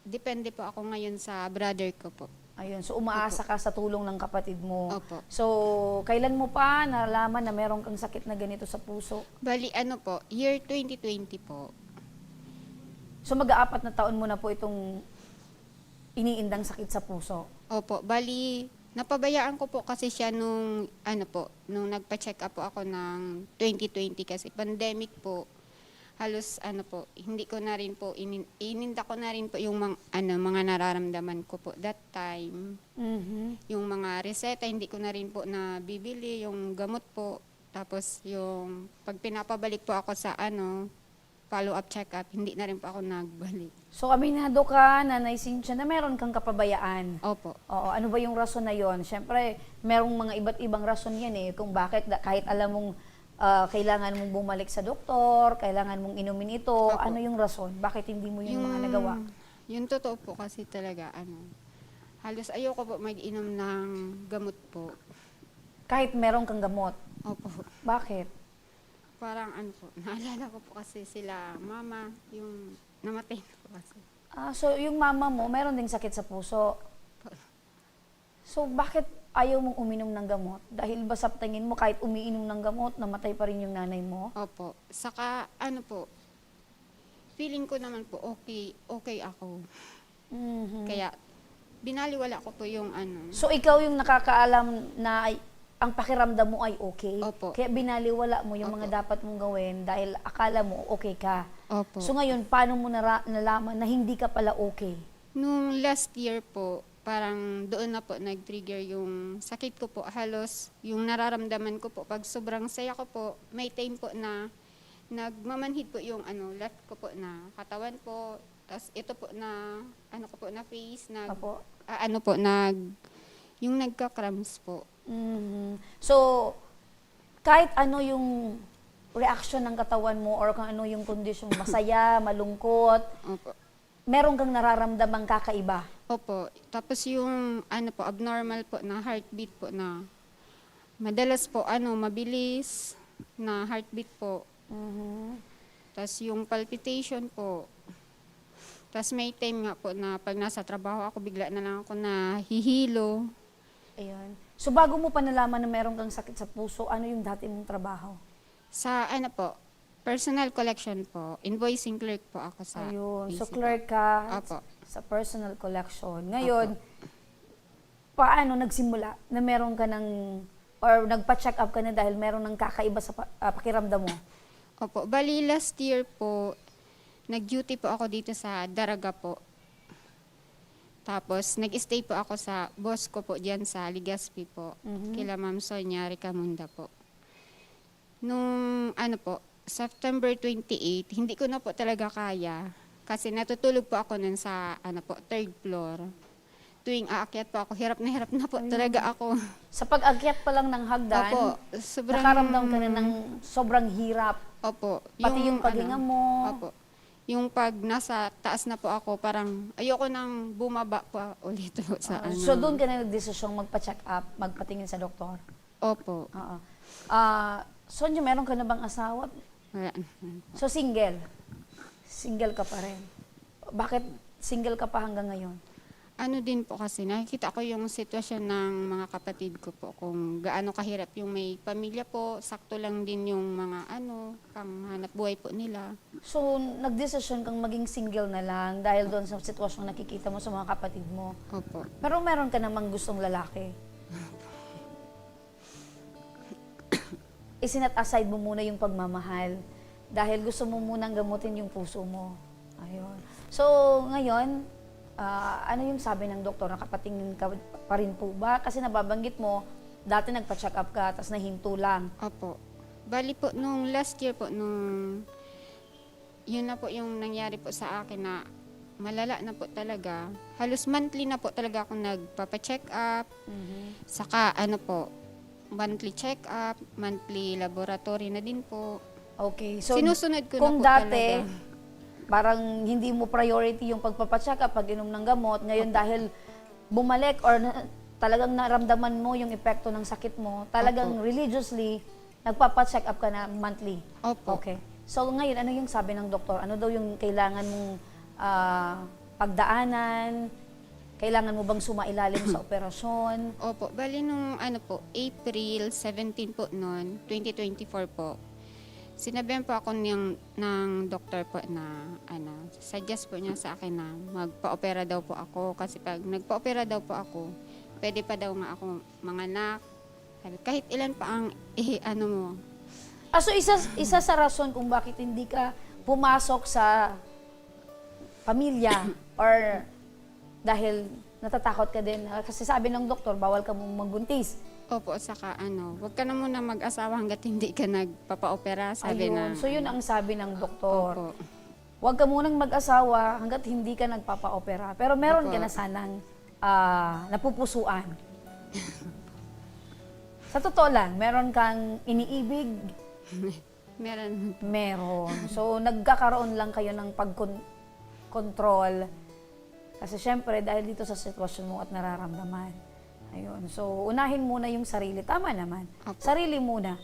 Depende po ako ngayon sa brother ko po. Ayun, so umaasa ka sa tulong ng kapatid mo. Opo. So, kailan mo pa nalaman na meron kang sakit na ganito sa puso? Year 2020 po. So, mag-4 na taon mo na po itong iniindang sakit sa puso? Opo, napabayaan ko po kasi siya nung nagpa-check up po ako ng 2020 kasi pandemic po. Halos hindi ko na rin po ininda ko na rin po yung mga nararamdaman ko po that time. Yung mga reseta hindi ko na rin po nabibili, yung gamot po. Tapos yung pag pinapabalik po ako sa follow-up check-up, hindi na rin po ako nagbalik. So, aminado ka, Nanay Cynthia, na meron kang kapabayaan. Opo. Oo, ano ba yung rason na yon? Siyempre, merong mga iba't ibang rason yan kung bakit kahit alam mong kailangan mong bumalik sa doktor, kailangan mong inumin ito, Opo. ano yung rason? Bakit hindi mo yung mga nagawa? Yung totoo po kasi talaga, halos ayoko po mag-inom ng gamot po. Kahit meron kang gamot? Opo. Bakit? Parang naalala ko po kasi sila, mama, yung namatay na po kasi. So yung mama mo, meron ding sakit sa puso. So bakit ayaw mong uminom ng gamot? Dahil ba sa tingin mo kahit umiinom ng gamot, namatay pa rin yung nanay mo? Opo. Saka feeling ko naman po okay ako. Kaya binaliwala ko po yung So ikaw yung nakakaalam na ang pakiramdam mo ay okay? Opo. Kaya binaliwala mo yung mga dapat mong gawin dahil akala mo okay ka. Opo. So ngayon, paano mo nalaman na hindi ka pala okay? Nung last year po, parang doon na po nag-trigger yung sakit ko po. Halos yung nararamdaman ko po, pag sobrang saya ko po, may time po na nagmamanhid po yung left ko po na katawan po. Tapos ito po na, ko po na face, yung nagka-cramps po. So, kahit ano yung reaction ng katawan mo or kung ano yung kondisyon, masaya, malungkot, meron kang nararamdamang kakaiba? Opo. Tapos yung abnormal po na heartbeat po na madalas po mabilis na heartbeat po. Tapos yung palpitation po. Tapos may time nga po na pag nasa trabaho ako, bigla na lang ako nahihilo. Ayan. So bago mo pa nalaman na meron kang sakit sa puso, ano yung dati mong trabaho? Sa ano po, personal collection po, invoicing clerk po ako sa Ayun. So PC po. clerk ka Opo. sa personal collection. Ngayon, paano nagsimula na meron ka ng, or nagpa-check up ka na dahil meron ng kakaiba sa pakiramdam mo? Opo, bali last year po, nag-duty po ako dito sa Daraga po. Tapos, nag-stay po ako sa boss ko po diyan sa Legazpi po. Kila Ma'am Sonia Ricamunda po. Nung ano po, September 28, hindi ko na po talaga kaya. Kasi natutulog po ako nun sa ano po, 3rd floor. Tuwing aakyat po ako, hirap na po talaga ako. Sa pag-akyat pa lang ng hagdan, Opo, sobrang, nakaramdam ka na ng sobrang hirap. Opo. Pati yung paghinga mo. Opo. Yung pag nasa taas na po ako, parang ayoko nang bumaba pa ulit po sa ano. So doon ka na nagdesisyong magpa-check up, magpatingin sa doktor? Opo. Oo. Sonja, meron ka na bang asawa? Wala. So single? Single ka pa rin? Bakit single ka pa hanggang ngayon? Ano din po kasi, nakikita ko yung sitwasyon ng mga kapatid ko po, kung gaano kahirap yung may pamilya po, sakto lang din yung mga panghanap buhay po nila. So, nagdesisyon kang maging single na lang dahil doon sa sitwasyong nakikita mo sa mga kapatid mo. Opo. Pero meron ka namang gustong lalaki. Isinat aside mo muna yung pagmamahal dahil gusto mo munang gamutin yung puso mo. Ayun. So, ngayon, ano yung sabi ng doktor? Nakapatingin ka pa rin po ba? Kasi nababanggit mo, dati nagpa-check up ka, tapos nahinto lang. Opo. Bali po, nung last year po, yun na po yung nangyari po sa akin na malala na po talaga. Halos monthly na po talaga ako nagpapa-check up. Saka monthly check up, monthly laboratory na din po. Okay. So, sinusunod ko kung na po dati, talaga. Parang hindi mo priority yung pagpapacheck up, pag-inom ng gamot. Ngayon dahil bumalik or talagang naramdaman mo yung epekto ng sakit mo, talagang religiously, nagpapacheck up ka na monthly. Opo. Okay. So ngayon, ano yung sabi ng doktor? Ano daw yung kailangan mong pagdaanan? Kailangan mo bang sumailalim sa operasyon? Opo. Bali nung April 17 po noon, 2024 po. Sinabihan po ako ng doktor po na suggest po niya sa akin na magpa-opera daw po ako kasi pag nagpa-opera daw po ako, pwede pa daw nga ako manganak. Kahit ilan pa ang mo. So isa sa rason kung bakit hindi ka pumasok sa pamilya or dahil natatakot ka din kasi sabi ng doktor bawal ka mong magbuntis. Opo, saka wag ka na muna mag-asawa hanggat hindi ka nagpapa-opera, sabi Ayun. na. So yun ang sabi ng doktor. Opo. Huwag ka munang mag-asawa hanggat hindi ka nagpapa-opera. Pero meron ka na sanang napupusuan. Sa totoo lang, meron kang iniibig? Meron. Meron. So nagkakaroon lang kayo ng pag-control. Kasi syempre, dahil dito sa sitwasyon mo at nararamdaman. Ayun. So, unahin muna yung sarili. Tama naman. Opo. Sarili muna.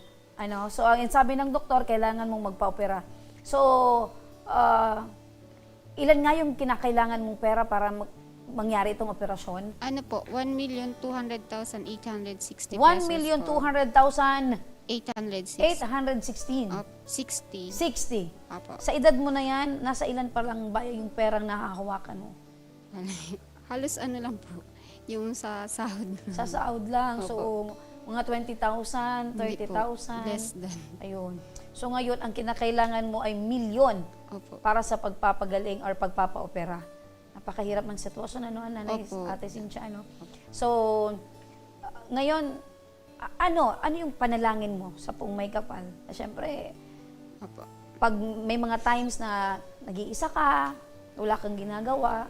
So, ang sabi ng doktor, kailangan mong magpa-opera. So, ilan nga yung kinakailangan mong pera para mangyari itong operasyon? 1,200,860 pesos 1,200,000 816. 60. 60. 60. Apo. Sa edad mo na yan, nasa ilan pa lang ba yung perang nakahawakan mo? Halos lang po. Yung sa sahod. Sa sahod lang. Opo. So, mga 20,000, 30,000. Less than. Ayun. So, ngayon, ang kinakailangan mo ay milyon para sa pagpapagaling or pagpapa-opera. Napakahirap ng sitwasyon, Nanay, Opo. Ate Cynthia, So, ngayon, ano yung panalangin mo sa Poong May Kapal? Siyempre, pag may mga times na nag-iisa ka, wala kang ginagawa,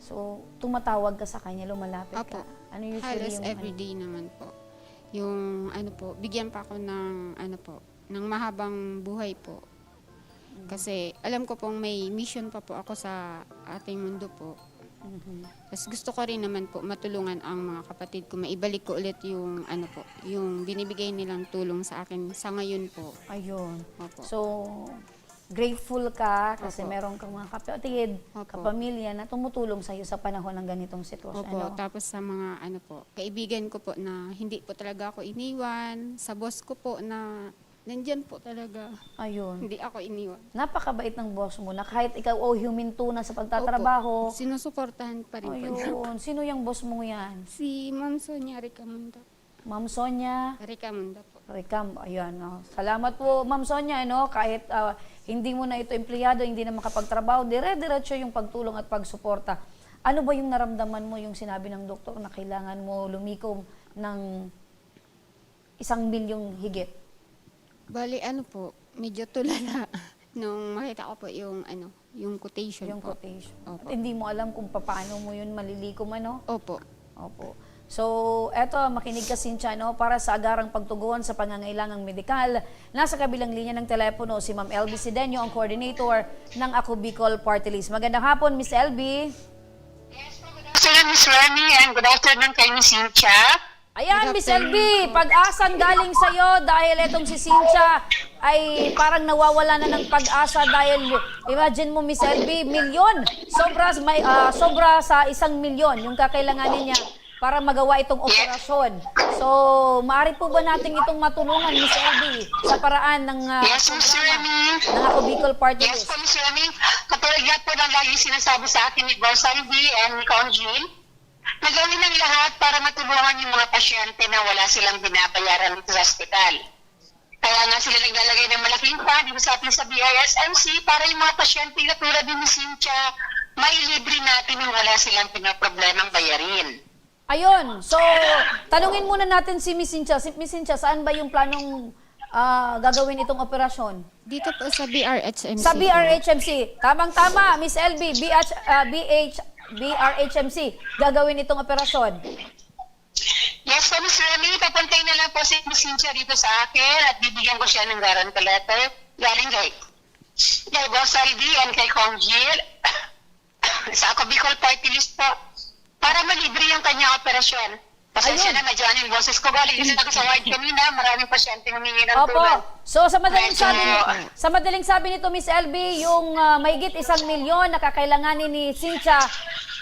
so, tumatawag ka sa kanya, lumalapit ka. Ano usually halos yung everyday naman po. Yung bigyan pa ako ng ng mahabang buhay po. Kasi alam ko pong may mission pa po ako sa ating mundo po. Tapos gusto ko rin naman po matulungan ang mga kapatid ko, maibalik ko ulit yung yung binibigay nilang tulong sa akin sa ngayon po. Ayun. Opo. So, grateful ka kasi Opo. meron kang mga kapatid, kapamilya na tumutulong sa iyo sa panahon ng ganitong sitwasyon. Opo, Ano? tapos sa mga kaibigan ko po na hindi po talaga ako iniwan, sa boss ko po na nandyan po talaga. Ayun. Hindi ako iniwan. Napakabait ng boss mo na kahit ikaw huminto na sa pagtatrabaho. Opo, sinusuportahan pa rin po niya. Ayun. Sino yung boss mo yan? Si Ma'am Sonia Ricamunda. Ma'am Sonia? Ricamunda po. Ayan. Oh. Salamat po, Ma'am Sonia. Kahit hindi mo na ito empleyado, hindi na makapagtrabaho, dire-diretso yung pagtulong at pagsuporta. Ano ba yung naramdaman mo, yung sinabi ng doktor na kailangan mo lumikom ng 1 milyong higit? Bali, medyo tulala nung makita ko po yung quotation Yung po. quotation. Opo. At hindi mo alam kung paano mo yun malilikom, ano? Opo. Opo. So, eto, makinig ka, Cynthia, para sa agarang pagtugon sa pangangailangang medikal. Nasa kabilang linya ng telepono si Ma'am LB Sidenio, ang coordinator ng Ako Bicol Party List. Magandang hapon, Miss LB. Good afternoon, Miss Remy, and good afternoon kay Miss Cynthia. Ayan, Miss LB, pag-asang galing sa'yo dahil etong si Cynthia ay parang nawawala na ng pag-asa dahil imagine mo, Miss LB, milyon. Sobra sa 1 milyon yung kakailanganin niya para magawa itong operasyon. So, maaari po ba natin itong matulungan, Miss LB, sa paraan ng Yes, Miss Remy. ng Ako Bicol Party Yes List? po, Miss Remy. Katulad nga po ng lagi sinasabi sa akin ni Boss Albi and ni Kong Jean, nagawin ng lahat para matulungan yung mga pasyente na wala silang binabayaran dito sa hospital. Kaya nga sila naglalagay ng malaking fund dito sa atin sa BISMC para yung mga pasyente na tulad ni Miss Cynthia, mailibre natin yung wala silang pinaproblemang bayarin. Ayun. So, tanungin muna natin si Miss Cynthia. Miss Cynthia, saan ba yung planong gagawin itong operasyon? Dito po sa BRHMC. Sa BRHMC. Tamang-tama, Miss LB, BRHMC, gagawin itong operasyon. Yes po, Miss Remy. Papuntay na lang po si Miss Cynthia dito sa akin at bibigyan ko siya ng guarantee letter galing kay Boss Aldi and kay Kong Jill sa Ako Bicol Party List po para malibre yung kanyang operasyon. Pasensya na, medyo yung boses ko. Galing kasi ako sa ward kanina, maraming pasyente humingi ng tulong. So sa madaling sabi nito, Miss LB, yung mahigit 1 milyon na kakailanganin ni Cynthia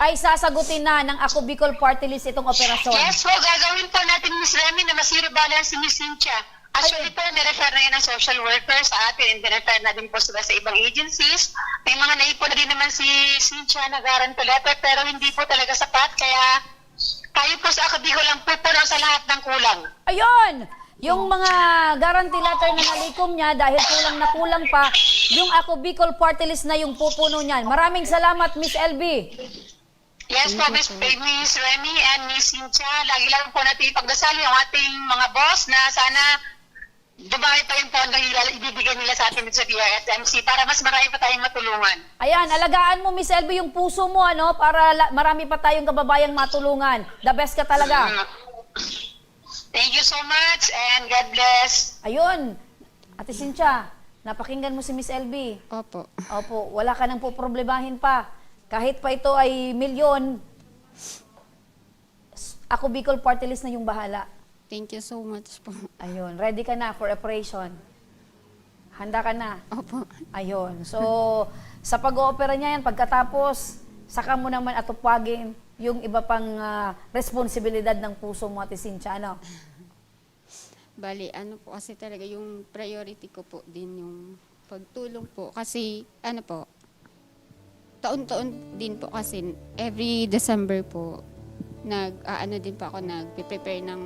ay sasagutin na ng Ako Bicol Party List itong operasyon. Yes po, gagawin po natin, Miss Remy, na masiro balance si Miss Cynthia. Actually po, nirefer na yan ng social worker sa atin and nirefer na din po sila sa ibang agencies. May mga naipon na din naman si Cynthia na guarantee letter pero hindi po talaga sapat kaya tayo po sa Ako Bicol lang po sa lahat ng kulang. Ayun! Yung mga guarantee letter na nalikom niya dahil kulang na kulang pa, yung Ako Bicol Party List na yung pupuno niyan. Maraming salamat, Miss LB. Yes po, Miss Remy and Miss Cynthia. Lagi lang po natin ipagdasal yung ating mga boss na sana dumami pa yung pondo ibibigay nila sa atin dito sa BRSMC para mas marami pa tayong matulungan. Ayan, alagaan mo, Miss LB, yung puso mo, para marami pa tayong kababayang matulungan. The best ka talaga. Thank you so much and God bless. Ayun, Ate Cynthia, napakinggan mo si Miss LB. Opo. Opo, wala ka nang poproblemahin pa. Kahit pa ito ay milyon, Ako Bicol Party List na yung bahala. Thank you so much po. Ayun, ready ka na for operation? Handa ka na? Opo. Ayun, so sa pag-oopera niya yan, pagkatapos, saka mo naman atupagin yung iba pang responsibilidad ng puso mo, Ate Cynthia, ano? Bali, po kasi talaga yung priority ko po din yung pagtulong po. Kasi, taon-taon din po kasi every December po, din po ako nag-prepare ng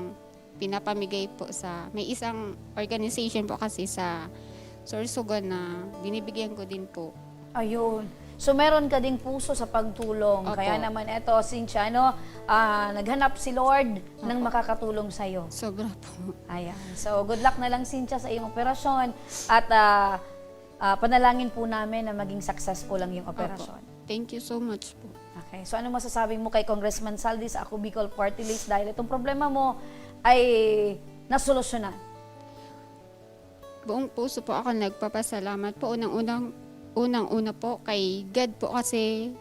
pinapamigay po may isang organization po kasi sa Sorsogon na binibigyan ko din po. Ayun. So meron ka ding puso sa pagtulong. Opo. Kaya naman eto, Cynthia, naghanap si Lord ng makakatulong sa'yo. Sobra po. Ayan. So good luck na lang, Cynthia, sa iyong operasyon. At panalangin po namin na maging successful lang yung operasyon. Opo. Thank you so much po. Okay. So ano masasabi mo kay Congressman Saldi sa Ako Bicol Party List dahil itong problema mo ay nasolusyonan? Buong puso po ako nagpapasalamat po. Unang-una po kay God po kasi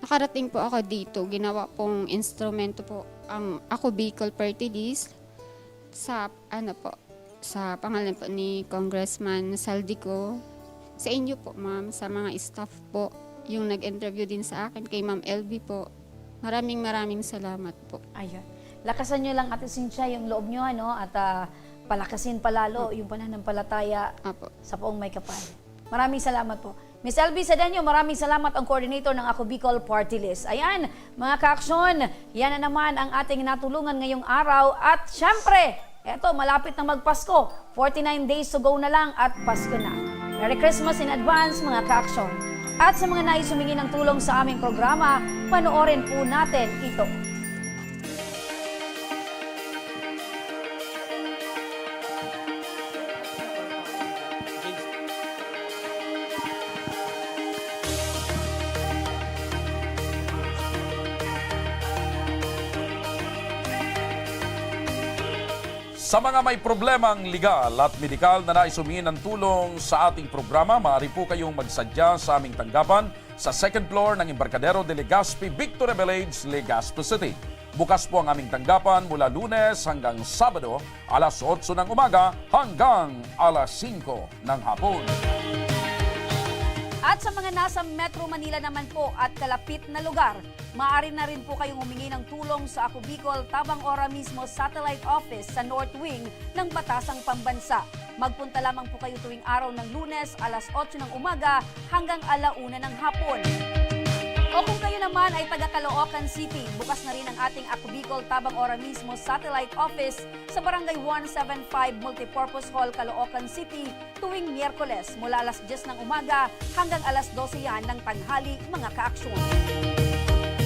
nakarating po ako dito. Ginawa pong instrumento po ang Ako Bicol Party List sa sa pangalan po ni Congressman Saldico. Sa inyo po, ma'am, sa mga staff po, yung nag-interview din sa akin, kay Ma'am LB po. Maraming salamat po. Ayun. Lakasan nyo lang, Ate Cynthia, yung loob nyo, ano, at palakasin palalo yung pananampalataya sa Poong May Kapal. Maraming salamat po. Miss LB Sedeño, maraming salamat ang coordinator ng Ako Bicol Party List. Ayan, mga ka-aksyon, yan na naman ang ating natulungan ngayong araw. At syempre, eto, malapit na magpasko. 49 days to go na lang at Pasko na. Merry Christmas in advance, mga ka-aksyon. At sa mga nais humingi ng tulong sa aming programa, panoorin po natin ito. Sa mga may problemang legal at medikal na nais humingi ng tulong sa ating programa, maaari po kayong magsadya sa aming tanggapan sa second floor ng Embarcadero de Legazpi, Victoria Village, Legazpi City. Bukas po ang aming tanggapan mula Lunes hanggang Sabado, alas 8 ng umaga hanggang alas 5 ng hapon. At sa mga nasa Metro Manila naman po at kalapit na lugar, maaari na rin po kayong humingi ng tulong sa Ako Bicol Tabang Ora mismo Satellite Office sa North Wing ng Batasang Pambansa. Magpunta lamang po kayo tuwing araw ng Lunes, alas 8 ng umaga hanggang alauna ng hapon. O kung kayo naman ay taga Caloocan City, bukas na rin ang ating Ako Bicol Tabang Ora mismo Satellite Office sa Barangay 175 Multipurpose Hall, Caloocan City tuwing Miyerkules mula alas 10 ng umaga hanggang alas 12 yan ng tanghali, mga ka-aksyon.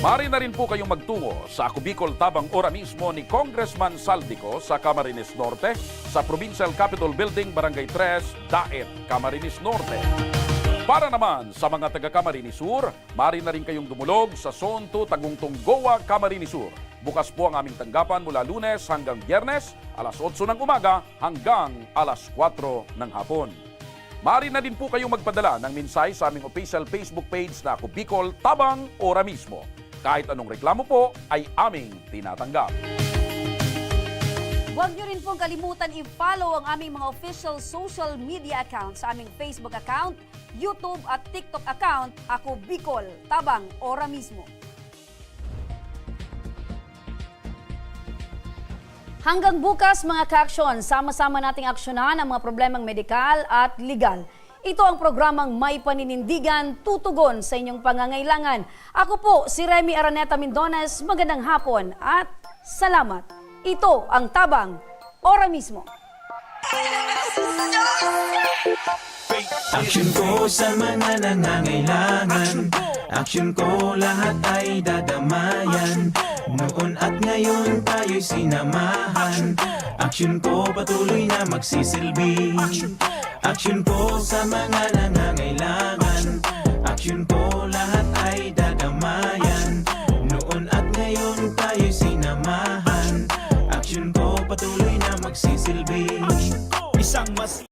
Maaari na rin po kayong magtungo sa Ako Bicol Tabang Ora mismo ni Congressman Saldico sa Camarines Norte sa Provincial Capitol Building, Barangay 3, Daet, Camarines Norte. Para naman sa mga taga Camarines Sur, maaari na rin kayong dumulog sa Zone 2 Tagungtong Goa, Camarines Sur. Bukas po ang aming tanggapan mula Lunes hanggang Biyernes, alas 8 ng umaga hanggang alas 4 ng hapon. Maaari na din po kayong magpadala ng mensahe sa aming official Facebook page na Ako Bicol Tabang Ora mismo. Kahit anong reklamo po ay aming tinatanggap. Huwag niyo rin pong kalimutan i-follow ang aming mga official social media accounts sa aming Facebook account, YouTube at TikTok account, Ako Bicol Tabang Ora mismo. Hanggang bukas, mga ka-aksyon, sama-sama nating aksyonan ang mga problemang medikal at legal. Ito ang programang May Paninindigan, tutugon sa inyong pangangailangan. Ako po, si Remy Araneta Mindones, magandang hapon at salamat. Ito ang Tabang Ora mismo. Aksyon ko sa mga nangangailangan, aksyon ko lahat ay dadamayan. Noon at ngayon tayo'y sinamahan, aksyon ko patuloy na magsisilbi. Aksyon ko sa mga nangangailangan, aksyon ko lahat ay dadamayan. Noon at ngayon tayo'y sinamahan, aksyon ko patuloy na magsisilbi. Isang mas